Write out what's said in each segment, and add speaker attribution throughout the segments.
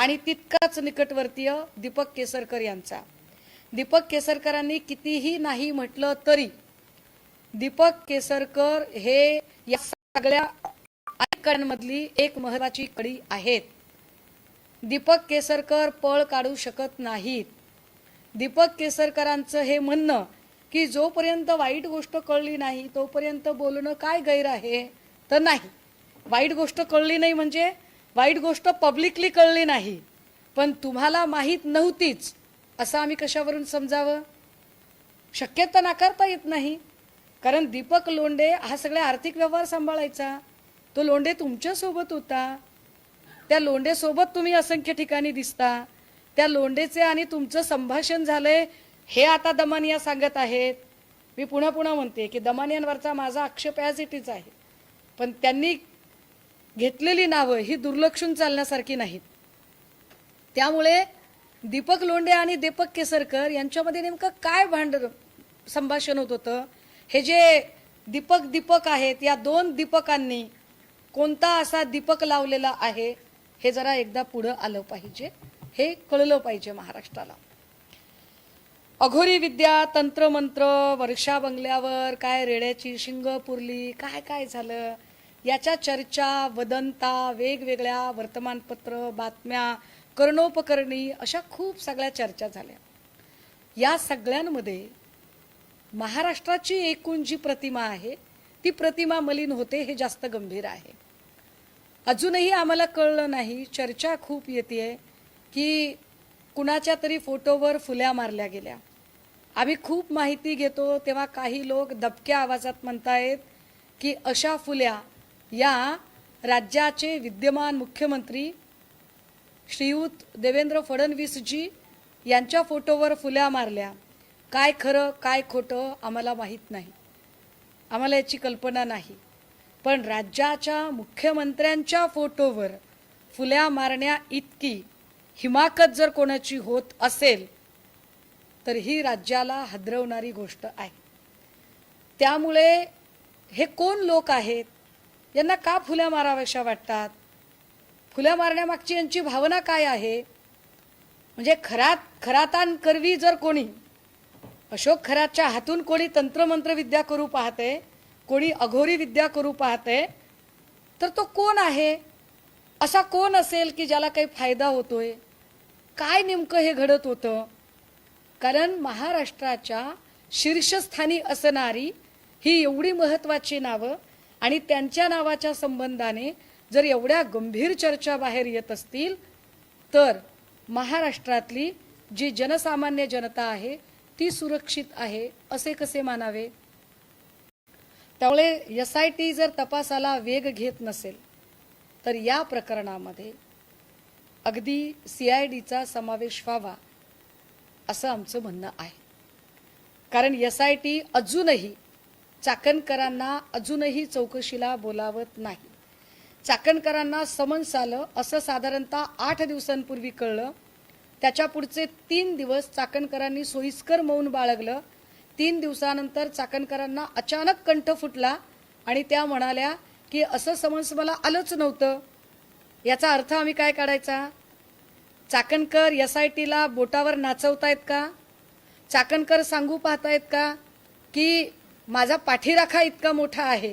Speaker 1: आणि तितकाच निकटवर्तीय दीपक केसरकर यांचा। दीपक केसरकरांनी कितीही नाही म्हटलं तरी दीपक केसरकर हे या सगळ्या आयकॉनमधली एक महत्त्वाची कडी आहेत। दीपक केसरकर पळ काढू शकत नाहीत। दीपक केसरकरांचं हे म्हणणं की जोपर्यंत वाईट गोष्ट कळली नाही तोपर्यंत बोलणं काय गैर आहे, तर नाही, वाईट गोष्ट कळली नाही म्हणजे वाईट गोष्ट पब्लिकली कळली नाही, पण तुम्हाला माहीत नव्हतीच असं आम्ही कशावरून समजावं? शक्यता नाकारता येत नाही, कारण दीपक लोंढे हा सगळे आर्थिक व्यवहार सांभाळायचा। तो लोंढे तुमच्या सोबत होता, त्या लोंढे सोबत तुम्ही असंख्य ठिकाणी दिसता। त्या लोंढेचे आणि तुमचं संभाषण झालंय हे आता दमानिया सांगत आहेत। मी पुन्हा पुन्हा म्हणते की दमानियांवरचा माझा आक्षेप ॲज इट इज आहे, पण त्यांनी घेतलेली नावं ही दुर्लक्षून चालण्यासारखी नाहीत। त्यामुळे दीपक लोंढे आणि दीपक केसरकर यांच्यामध्ये नेमकं काय संभाषण होत होतं, हे जे दीपक आहेत या दोन दीपकांनी कोणता असा दीपक लावलेला आहे हे जरा एकदा पुढं आलं पाहिजे, हे कळलं पाहिजे महाराष्ट्राला। अघोरी विद्या, तंत्रमंत्र, वर्षा बंगल्यावर काय रेड्याची शिंग पुरली, काय काय झालं याच्या चर्चा, वदंता, वेगवेगळ्या वर्तमानपत्र, बातम्या, कर्णोपकरणी अशा खूप सगळ्या चर्चा झाल्या। या सगळ्यांमध्ये महाराष्ट्राची एकूण जी प्रतिमा आहे ती प्रतिमा मलिन होते हे जास्त गंभीर आहे। अजूनही आम्हाला कळलं नाही, चर्चा खूप येते की कुणाच्या तरी फोटोवर फुल्या मारल्या गेल्या। आम्ही खूप माहिती घेतो तेव्हा काही लोक दबक्या आवाजात म्हणतायत की अशा फुल्या या राज्याचे विद्यमान मुख्यमंत्री श्रीयुत देवेंद्र फडणवीसजी यांच्या फोटोवर फुल्या मारल्या। काय खरं काय खोटं आम्हाला माहीत नाही, आम्हाला याची कल्पना नाही, पण राज्याच्या मुख्यमंत्र्यांच्या फोटोवर फुल्या मारण्या इतकी हिमाकत जर कोणाची होत असेल तर ही राज्याला हादरवणारी गोष्ट आहे। त्यामुळे हे कोण लोक आहेत, यांना का फुल्या माराव्याशा वाटतात, फुल्या मारण्यामागची यांची भावना काय आहे? म्हणजे खरातान करवी जर कोणी अशोक खरातच्या हातून कोणी तंत्रमंत्र विद्या करू पाहते, कोणी अघोरी विद्या करू पाहते, तर तो कोण आहे? असा कोण असेल की ज्याला काही फायदा होतोय? काय नेमकं हे घडत होतं? कारण महाराष्ट्राच्या शीर्षस्थानी असणारी ही एवढी महत्त्वाची नावं आणि त्यांच्या नावाच्या संबंधाने जर एवढ्या गंभीर चर्चा बाहेर येत असतील तर महाराष्ट्रातली जी जनसामान्य जनता आहे ती सुरक्षित आहे असे कसे मानावे? त्यामुळे SIT जर तपासाला वेग घेत नसेल तर या प्रकरणामध्ये अगदी CIDचा समावेश व्हावा असं आमचं म्हणणं आहे। कारण SIT अजूनही चाकणकरांना अजूनही चौकशीला बोलावत नाही। चाकणकरांना समन्स आलं असं साधारणतः 8 दिवसांपूर्वी कळलं, त्याच्या पुढचे 3 दिवस चाकणकरांनी सोयीस्कर मौन बाळगलं। 3 दिवसानंतर चाकणकरांना अचानक कंठ फुटला आणि त्या म्हणाल्या की असं समन्स मला आलंच नव्हतं। याचा अर्थ आम्ही काय काढायचा? चाकणकर SITला बोटावर नाचवतायत का? चाकणकर सांगू पाहतायत का की माझा पाठीराखा इतका मोठा आहे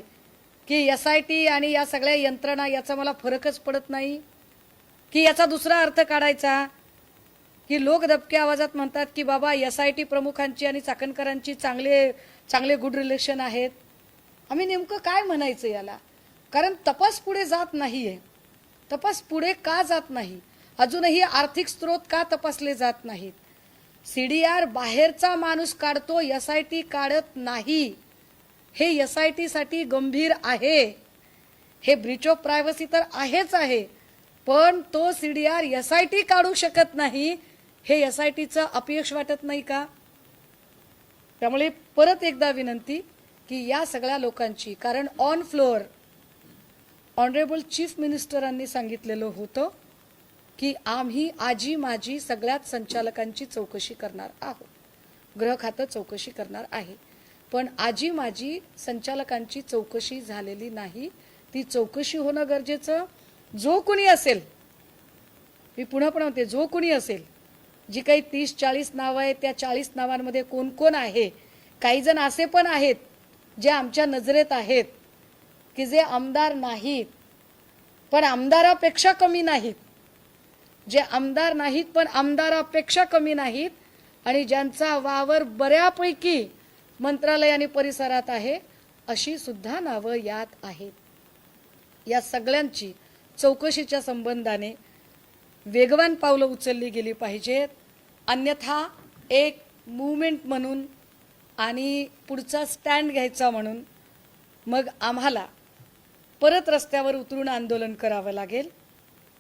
Speaker 1: की SIT आणि या सगळ्या यंत्रणा याचा मला फरकच पडत नाही? की याचा दुसरा अर्थ काढायचा की लोक दबक्या आवाजात म्हणतात की बाबा SIT प्रमुखांची आणि चाकणकरांची चांगले गुड रिलेशन आहेत? आम्ही नेमकं काय म्हणायचं याला? कारण तपास पुढे जात नाहीये। तपास पुढे का जात नाही? अजूनही आर्थिक स्रोत का तपासले जात नाहीत? CDR बाहेरचा माणूस काढतो, SIT काढत नाही, हे SIT साठी गंभीर आहे। हे ब्रीच ऑफ प्रायव्हसी तर आहेच आहे, पण तो CDR SIT काढू शकत नाही, हे SITचं अपयश वाटत नाही का? त्यामुळे परत एकदा विनंती की या सगळ्या लोकांची, कारण ऑन फ्लोअर ऑनरेबल चीफ मिनिस्टरांनी सांगितलेलं होतं की आम्ही आजी माजी सगळ्याच संचालकांची चौकशी करणार आहोत, गृह खातं चौकशी करणार आहे, पण आजी माजी संचालकांची चौकशी झालेली नाही। ती चौकशी होणं गरजेचं। जो कोणी असेल मी पुन्हा पुन्हा म्हणते, जो कोणी असेल, जी काही 30-40 नावं आहेत, त्या 40 नावांमध्ये कोण कोण आहे, काही जण असे पण आहेत जे आमच्या नजरेत आहेत की जे आमदार नाहीत पण आमदारापेक्षा कमी नाहीत, जे आमदार नाहीत पण आमदारापेक्षा कमी नाहीत, आणि ज्यांचा वावर बऱ्यापैकी मंत्रालय आणि परिसरात आहे, अशी सुद्धा नावं यात आहेत. या सगळ्यांची चौकशीच्या संबंधाने वेगवान पावलं उचलली गेली पाहिजेत. अन्यथा एक मूवमेंट म्हणून आणि पुढचा स्टँड घ्यायचा म्हणून मग आम्हाला परत रस्त्यावर उतरून आंदोलन करावं लागेल.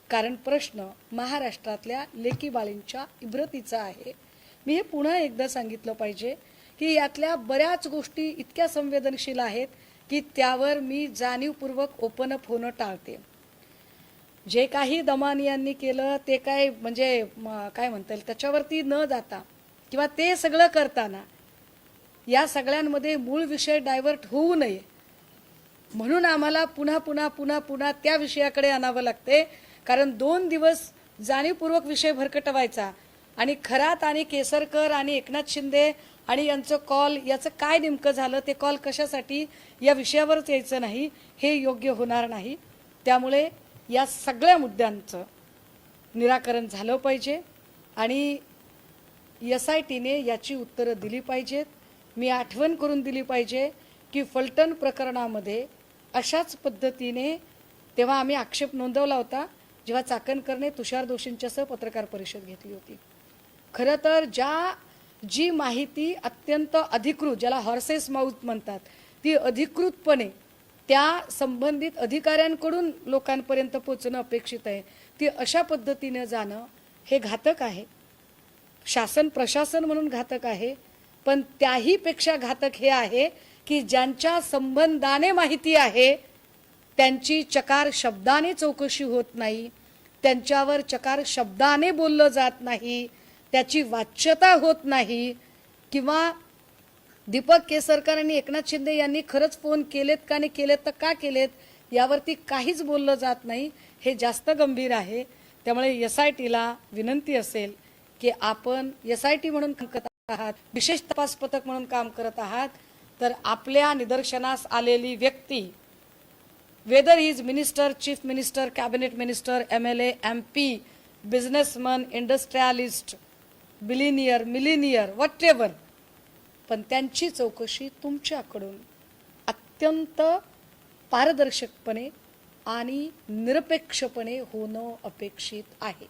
Speaker 1: कारण प्रश्न महाराष्ट्रातल्या लेकीबाळींच्या इब्रतीचा आहे. मी हे पुन्हा एकदा सांगितलं पाहिजे की यातल्या बऱ्याच गोष्टी इतक्या संवेदनशील आहेत की त्यावर मी जाणीवपूर्वक ओपन अप होणं टाळते. जे काही दमानी यांनी केलं ते काय म्हणजे काय म्हणता येईल त्याच्यावरती न जाता किंवा ते सगळं करताना या सगळ्यांमध्ये मूळ विषय डायव्हर्ट होऊ नये म्हणून आम्हाला पुन्हा पुन्हा पुन्हा पुन्हा त्या विषयाकडे आणावं लागते. कारण 2 दिवस जाणीवपूर्वक विषय भरकटवायचा आणि खरात आणि केसरकर आणि एकनाथ शिंदे आणि यांचं कॉल याचं काय नेमकं झालं, ते कॉल कशासाठी, या विषयावरच यायचं नाही, हे योग्य होणार नाही. त्यामुळे या सगळ्या मुद्द्यांचं निराकरण झालं पाहिजे आणि SITने याची उत्तरं दिली पाहिजेत. मी आठवण करून दिली पाहिजे की फलटण प्रकरणामध्ये अशाच पद्धतीने तेव्हा आम्ही आक्षेप नोंदवला होता जेव्हा चाकणकरने तुषार दोषींच्यासह पत्रकार परिषद घेतली होती. खरं तर जी माहिती अत्यंत अधिकृत, ज्याला हॉर्सेस माउथ म्हणतात, ती अधिकृतपणे त्या संबंधित अधिकाऱ्यांकडून लोकांपर्यंत पोहोचणं अपेक्षित आहे, ती अशा पद्धतीने जाणं हे घातक आहे. शासन प्रशासन म्हणून घातक आहे, पण त्याही पेक्षा घातक हे आहे की ज्यांच्या संबंधाने माहिती आहे त्यांची चकार शब्दाने चौकशी होत नाही, त्यांच्यावर चकार शब्दाने बोललं जात नाही, त्याची वाच्यता होत नाही, किंवा दीपक केसरकर आणि एकनाथ शिंदे यांनी खरंच फोन केलेत का नाही केलेत तर का केलेत यावरती काहीच बोललं जात नाही. हे जास्त गंभीर आहे. त्यामुळे SITला विनंती असेल की आपण SIT म्हणून काम करत आहात, विशेष तपास पथक म्हणून काम करत आहात, तर आपल्या निदर्शनास आलेली व्यक्ती, whether is minister, chief minister, cabinet minister, MLA, MP, businessman, industrialist, billionaire, millionaire, whatever, पण त्यांची चौकशी तुमच्याकडून अत्यंत पारदर्शकपणे आणि निरपेक्षपणे होणं अपेक्षित आहे.